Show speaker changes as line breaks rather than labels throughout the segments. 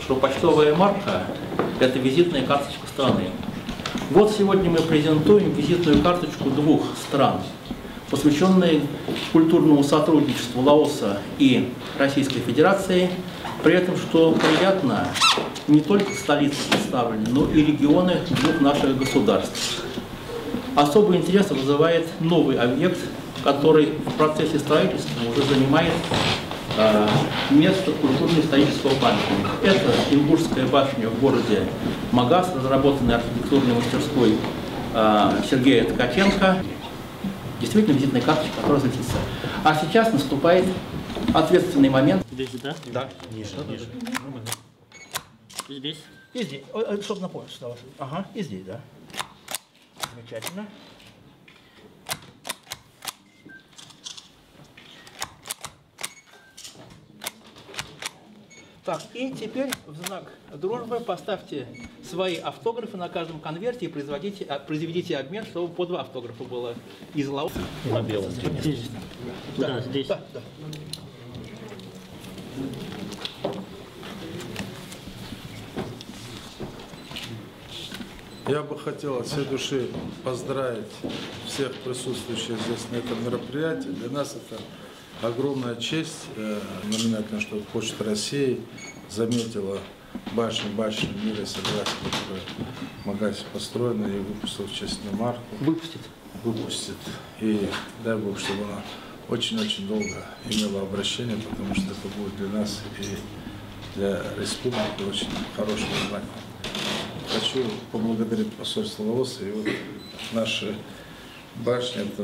что почтовая марка – это визитная карточка страны. Вот сегодня мы презентуем визитную карточку двух стран, посвященные культурному сотрудничеству Лаоса и Российской Федерации. При этом, что приятно, не только столицы представлены, но и регионы двух наших государств. Особый интерес вызывает новый объект, который в процессе строительства уже занимает место культурно-исторического памятника. Это Ингушская башня в городе Магас, разработанная архитектурной мастерской Сергея Ткаченко. Действительно визитная карточка, которая разлетится. А сейчас наступает ответственный момент.
Здесь, да?
Да, ниже.
Здесь?
И здесь, чтобы напомнить, что... Ага, и здесь, да. Замечательно. Так, и теперь в знак дружбы поставьте свои автографы на каждом конверте и произведите обмен, чтобы по 2 автографа было из Лаоса.
На белом. Здесь. Да, здесь.
Да, да.
Я бы хотел от всей души поздравить всех присутствующих здесь на этом мероприятии. Для нас это огромная честь, знаменательно, что Почта России заметила башню мира и согласия, которая в Магасе построена, и выпустила честную марку. Выпустит. И дай Бог, чтобы она очень-очень долго имела обращение, потому что это будет для нас и для республики очень хорошим знаком. Хочу поблагодарить посольство Лаоса и вот наши башни, это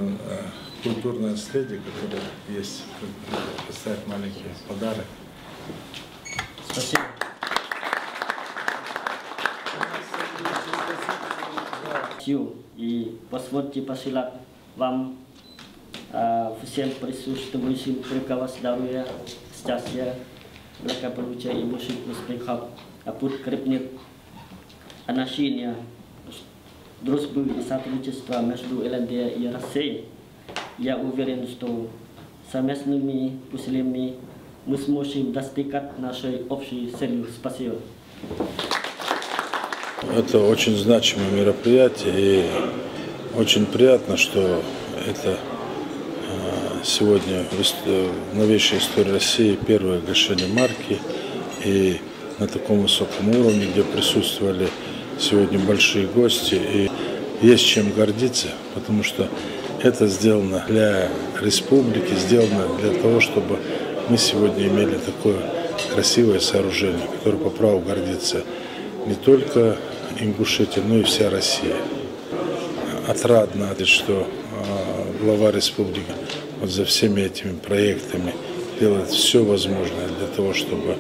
культурное наследие, которое есть, представить маленький подарок.
Спасибо. И позвольте пожелать вам всем присутствующим крепкого здоровья, счастья, благополучия и больших успехов, а подкрепит отношения, дружбы и сотрудничества между ЛНД и Россией. Я уверен, что совместными усилиями мы сможем достигать нашей общей цели. Спасибо.
Это очень значимое мероприятие, и очень приятно, что это сегодня в новейшей истории России первое гашение марки, и на таком высоком уровне, где присутствовали сегодня большие гости, и есть чем гордиться, потому что это сделано для республики, сделано для того, чтобы мы сегодня имели такое красивое сооружение, которое по праву гордится не только Ингушетия, но и вся Россия. Отрадно, что глава республики вот за всеми этими проектами делает все возможное для того, чтобы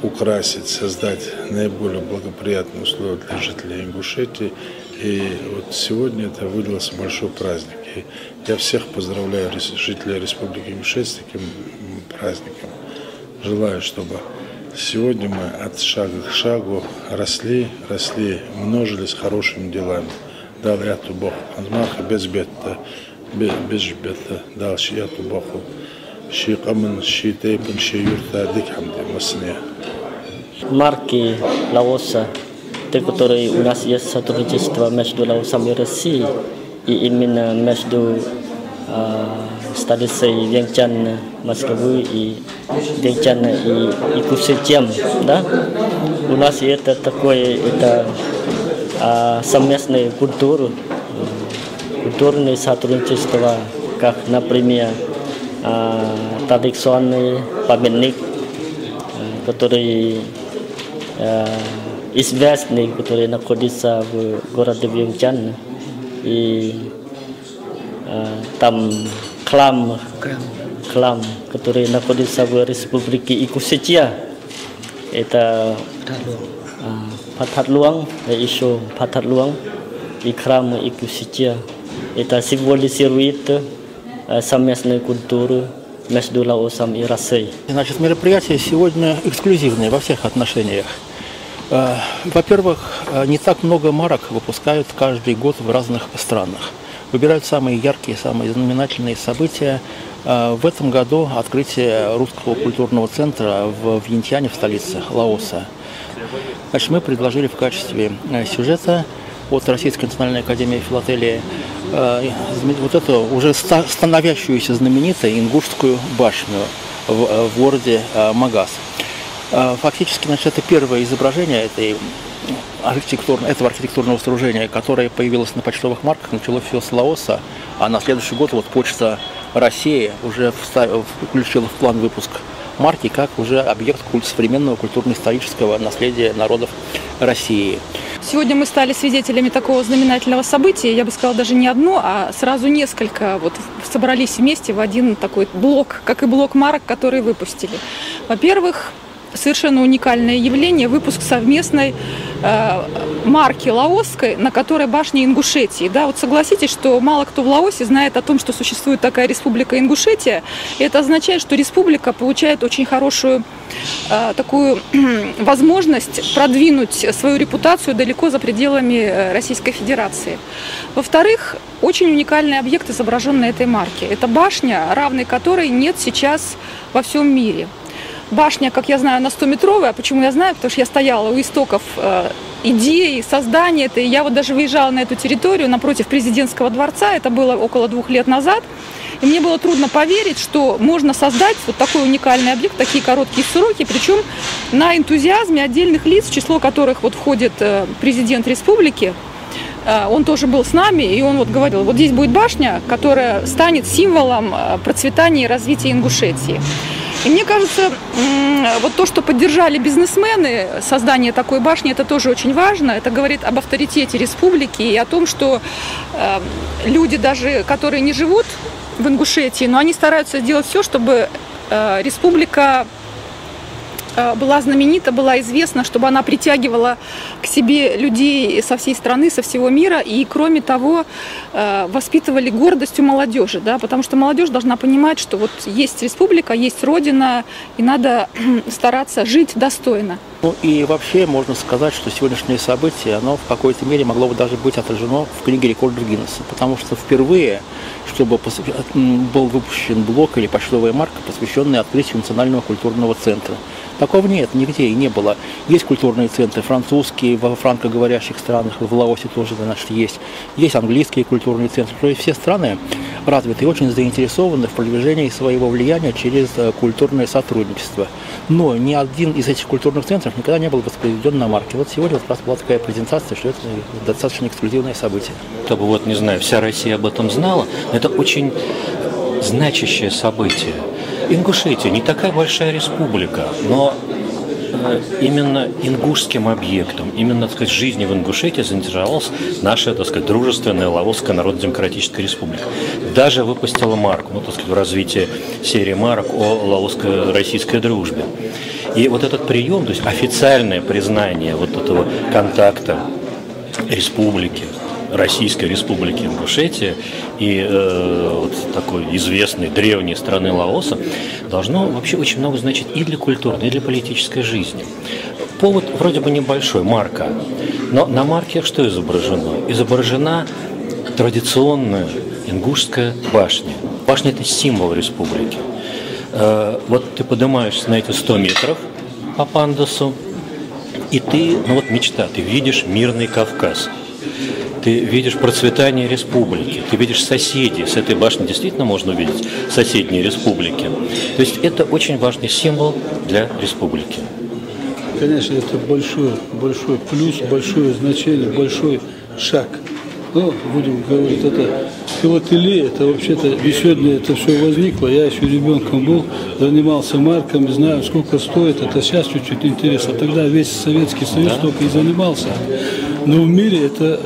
украсить, создать наиболее благоприятные условия для жителей Ингушетии. И вот сегодня это вылился большой праздник. И я всех поздравляю, жителей Республики Ингушетия, с таким праздником. Желаю, чтобы сегодня мы от шага к шагу росли, множились хорошими делами. Дал яту Бог азмаха без бета, дал яту Богу. Шикамын, шитейпын, шиюрта, дикхамди, масне.
Марки Лаоса, те, которые у нас есть сотрудничество между Лаосом и Россией, и именно между столицей Вьентьян, Москвы и Вьентьян и Кусетем, да? У нас это такое, это совместная культура, культурное сотрудничество, как, например, традиционный памятник, который известный, который находится в городе Вьентьян, и там храм, который находится в республике Ингушетия, это Пататлуang, еще Пататлуang, и храм Ингушетия, это символизирует совместную культуру между Лаосом и Россией.
Значит, мероприятие сегодня эксклюзивное во всех отношениях. Во-первых, не так много марок выпускают каждый год в разных странах. Выбирают самые яркие, самые знаменательные события. В этом году открытие Русского культурного центра в Вьентьяне, в столице Лаоса. Значит, мы предложили в качестве сюжета от Российской национальной академии филателии вот эту уже становящуюся знаменитой ингушскую башню в городе Магас. Фактически, значит, это первое изображение этого архитектурного сооружения, которое появилось на почтовых марках, началось все с Лаоса, а на следующий год вот Почта России уже включила в план выпуск марки как уже объект современного культурно-исторического наследия народов России.
Сегодня мы стали свидетелями такого знаменательного события, я бы сказала, даже не одно, а сразу несколько вот собрались вместе в один такой блок, как и блок марок, которые выпустили. Во-первых, совершенно уникальное явление – выпуск совместной марки лаосской, на которой башня Ингушетии. Да, вот согласитесь, что мало кто в Лаосе знает о том, что существует такая республика Ингушетия. И это означает, что республика получает очень хорошую такую возможность продвинуть свою репутацию далеко за пределами Российской Федерации. Во-вторых, очень уникальный объект изображен на этой марке. Это башня, равной которой нет сейчас во всем мире. Башня, как я знаю, она 100-метровая. Почему я знаю? Потому что я стояла у истоков идеи, создания этой. Я вот даже выезжала на эту территорию напротив президентского дворца. Это было около 2 лет назад. И мне было трудно поверить, что можно создать вот такой уникальный объект, такие короткие сроки, причем на энтузиазме отдельных лиц, в число которых вот входит президент республики. Он тоже был с нами, и он вот говорил, вот здесь будет башня, которая станет символом процветания и развития Ингушетии. И мне кажется, вот то, что поддержали бизнесмены создание такой башни, это тоже очень важно. Это говорит об авторитете республики и о том, что люди, даже которые не живут в Ингушетии, но они стараются сделать все, чтобы республика была знаменита, была известна, чтобы она притягивала к себе людей со всей страны, со всего мира, и, кроме того, воспитывали гордость у молодежи, да, потому что молодежь должна понимать, что вот есть республика, есть родина, и надо стараться жить достойно.
Ну и вообще можно сказать, что сегодняшнее событие, оно в какой-то мере могло бы даже быть отражено в книге рекордов Гиннесса, потому что впервые, чтобы был выпущен блок или почтовая марка, посвященная открытию Национального культурного центра. Такого нет, нигде и не было. Есть культурные центры французские, во франкоговорящих странах, в Лаосе тоже, значит, есть. Есть английские культурные центры. То есть все страны развитые очень заинтересованы в продвижении своего влияния через культурное сотрудничество. Но ни один из этих культурных центров никогда не был воспроизведен на марке. Вот сегодня вот была такая презентация, что это достаточно эксклюзивное событие.
Чтобы, вот, не знаю, вся Россия об этом знала, но это очень значащее событие. Ингушетия не такая большая республика, но именно ингушским объектом, именно, так сказать, жизнью в Ингушетии заинтересовалась наша, так сказать, дружественная Лаосская Народно-Демократическая Республика. Даже выпустила марку, ну, так сказать, в развитии серии марок о лаоско-российской дружбе. И вот этот прием, то есть официальное признание вот этого контакта республики, Российской Республики Ингушетия и вот такой известной древней страны Лаоса должно вообще очень много значить и для культурной, и для политической жизни. Повод вроде бы небольшой, марка, но на марке что изображено? Изображена традиционная ингушская башня. Башня – это символ республики. Вот ты поднимаешься на эти 100 метров по пандусу, и ты, ну вот мечта, ты видишь мирный Кавказ. Ты видишь процветание республики, ты видишь соседей. С этой башни действительно можно увидеть соседние республики. То есть это очень важный символ для республики.
Конечно, это большой плюс, большое значение, большой шаг. Но, будем говорить, это филателия, это вообще-то сегодня это все возникло. Я еще ребенком был, занимался марками, знаю, сколько стоит. Это сейчас чуть-чуть интересно. Тогда весь Советский Союз только и занимался. Но в мире это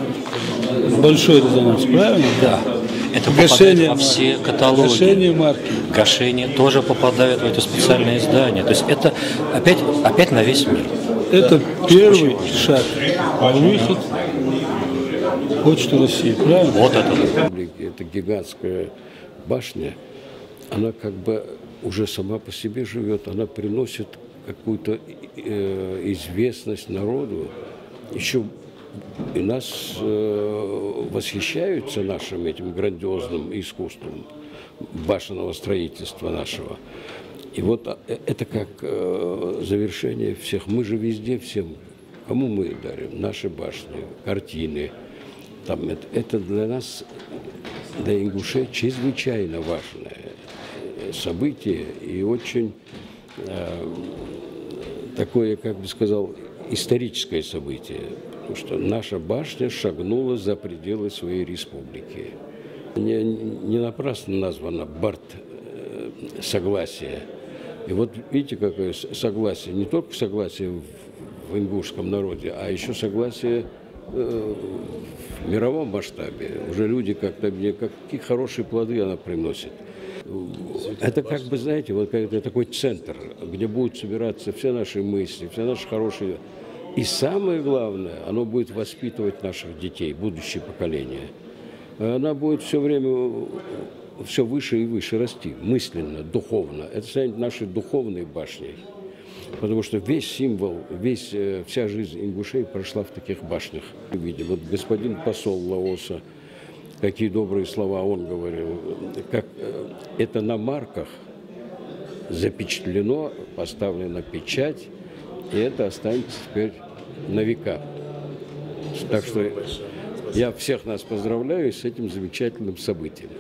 большой резонанс, правильно?
Да. Это попадает во все каталоги.
Гашение марки.
Гашение тоже попадает в это специальное издание. То есть это опять на весь мир.
Это первый шаг на выход Почты России, правильно?
Вот это.
Эта гигантская башня, она как бы уже сама по себе живет, она приносит какую-то известность народу. Еще и нас восхищаются нашим этим грандиозным искусством башенного строительства нашего. И вот это как завершение всех. Мы же везде всем Кому мы дарим? Наши башни, картины. Там, это для нас, для ингушей, чрезвычайно важное событие и очень такое, как бы сказал, историческое событие. Потому что наша башня шагнула за пределы своей республики. Не напрасно названо Барт согласие. И вот видите, какое согласие, не только согласие в ингушском народе, а еще согласие в мировом масштабе. Уже люди как-то, какие хорошие плоды она приносит. Это как бы, знаете, вот это такой центр, где будут собираться все наши мысли, все наши хорошие. И самое главное, оно будет воспитывать наших детей, будущее поколение. Она будет все время все выше и выше расти, мысленно, духовно. Это станет нашей духовной башней. Потому что весь символ, вся жизнь ингушей прошла в таких башнях. Видим, вот господин посол Лаоса, какие добрые слова он говорил. Как это на марках запечатлено, поставлена печать, и это останется теперь на века. Так что я всех нас поздравляю с этим замечательным событием.